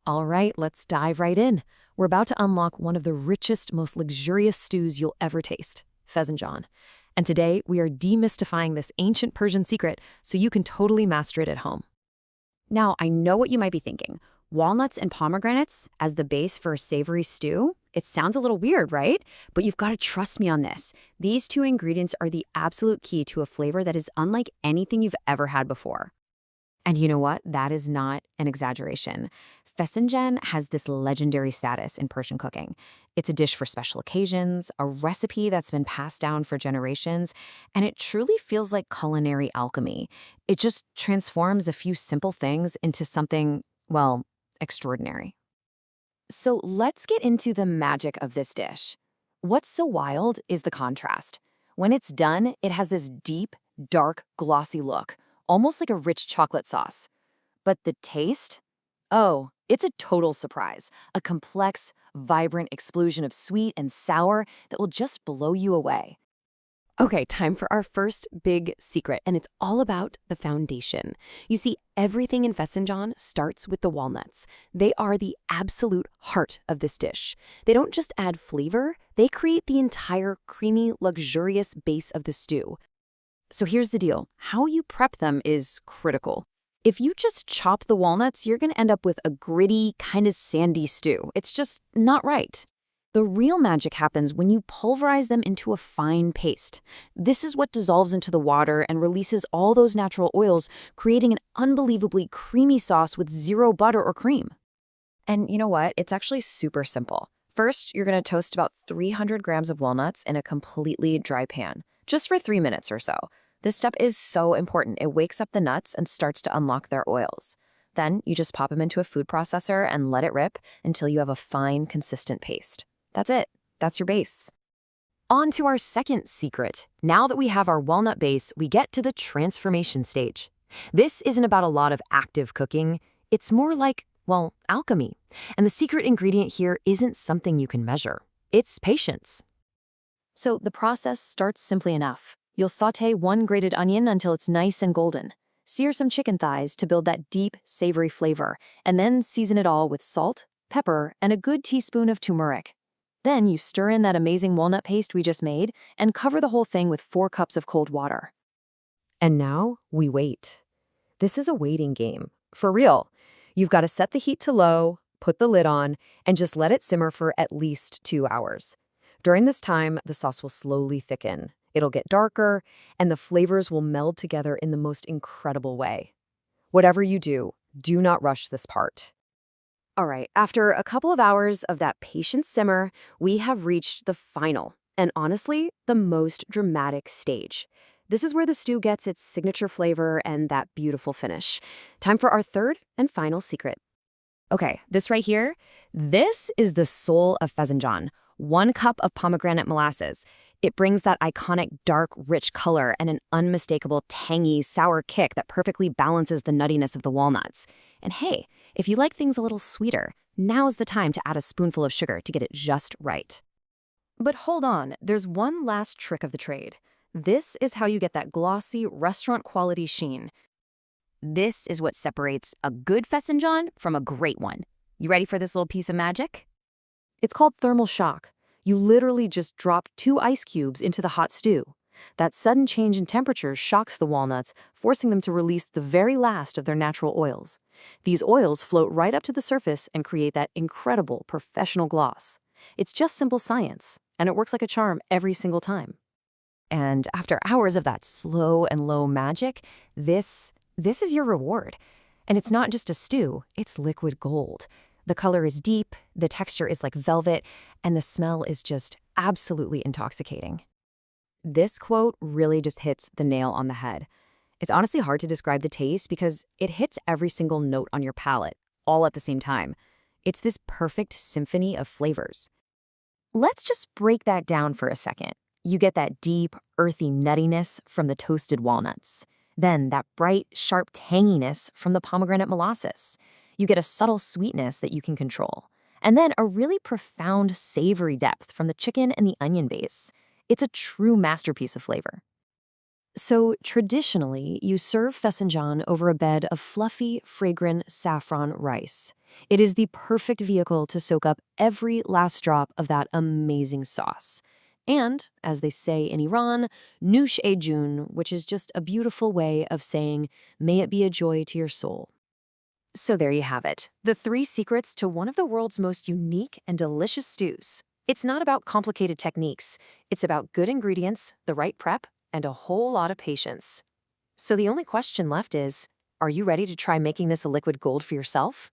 All right, let's dive right in. We're about to unlock one of the richest, most luxurious stews you'll ever taste, Fesenjan. And today, we are demystifying this ancient Persian secret so you can totally master it at home. Now, I know what you might be thinking. Walnuts and pomegranates as the base for a savory stew? It sounds a little weird, right? But you've got to trust me on this. These two ingredients are the absolute key to a flavor that is unlike anything you've ever had before. And you know what? That is not an exaggeration. Fesenjan has this legendary status in Persian cooking. It's a dish for special occasions, a recipe that's been passed down for generations, and it truly feels like culinary alchemy. It just transforms a few simple things into something, well, extraordinary. So let's get into the magic of this dish. What's so wild is the contrast. When it's done, it has this deep, dark, glossy look, almost like a rich chocolate sauce. But the taste? Oh, it's a total surprise. A complex, vibrant explosion of sweet and sour that will just blow you away. Okay, time for our first big secret, and it's all about the foundation. You see, everything in Fesenjan starts with the walnuts. They are the absolute heart of this dish. They don't just add flavor, they create the entire creamy, luxurious base of the stew. So here's the deal. How you prep them is critical. If you just chop the walnuts, you're going to end up with a gritty, kind of sandy stew. It's just not right. The real magic happens when you pulverize them into a fine paste. This is what dissolves into the water and releases all those natural oils, creating an unbelievably creamy sauce with zero butter or cream. And you know what? It's actually super simple. First, you're going to toast about 300 grams of walnuts in a completely dry pan, just for 3 minutes or so. This step is so important. It wakes up the nuts and starts to unlock their oils. Then you just pop them into a food processor and let it rip until you have a fine, consistent paste. That's it. That's your base. On to our second secret. Now that we have our walnut base, we get to the transformation stage. This isn't about a lot of active cooking. It's more like, well, alchemy. And the secret ingredient here isn't something you can measure. It's patience. So the process starts simply enough. You'll sauté 1 grated onion until it's nice and golden. Sear some chicken thighs to build that deep, savory flavor, and then season it all with salt, pepper, and a good teaspoon of turmeric. Then you stir in that amazing walnut paste we just made and cover the whole thing with 4 cups of cold water. And now we wait. This is a waiting game. For real. You've got to set the heat to low, put the lid on, and just let it simmer for at least 2 hours. During this time, the sauce will slowly thicken. It'll get darker, and the flavors will meld together in the most incredible way. Whatever you do not rush this part. All right, after a couple of hours of that patient simmer, we have reached the final, and honestly, the most dramatic stage. This is where the stew gets its signature flavor and that beautiful finish. Time for our third and final secret. Okay, this right here, this is the soul of Fesenjan. 1 cup of pomegranate molasses. It brings that iconic dark, rich color and an unmistakable tangy, sour kick that perfectly balances the nuttiness of the walnuts. And hey, if you like things a little sweeter, now's the time to add a spoonful of sugar to get it just right. But hold on, there's one last trick of the trade. This is how you get that glossy, restaurant-quality sheen. This is what separates a good Fesenjan from a great one. You ready for this little piece of magic? It's called thermal shock. You literally just drop 2 ice cubes into the hot stew. That sudden change in temperature shocks the walnuts, forcing them to release the very last of their natural oils. These oils float right up to the surface and create that incredible professional gloss. It's just simple science, and it works like a charm every single time. And after hours of that slow and low magic, this is your reward. And it's not just a stew, it's liquid gold. The color is deep, the texture is like velvet, and the smell is just absolutely intoxicating. This quote really just hits the nail on the head. It's honestly hard to describe the taste because it hits every single note on your palate, all at the same time. It's this perfect symphony of flavors. Let's just break that down for a second. You get that deep, earthy nuttiness from the toasted walnuts. Then that bright, sharp tanginess from the pomegranate molasses. You get a subtle sweetness that you can control. And then a really profound savory depth from the chicken and the onion base. It's a true masterpiece of flavor. So, traditionally, you serve Fesenjan over a bed of fluffy, fragrant saffron rice. It is the perfect vehicle to soak up every last drop of that amazing sauce. And, as they say in Iran, Noosh e Jun, which is just a beautiful way of saying, may it be a joy to your soul. So there you have it, the 3 secrets to one of the world's most unique and delicious stews. It's not about complicated techniques. It's about good ingredients, the right prep, and a whole lot of patience. So the only question left is, are you ready to try making this a liquid gold for yourself?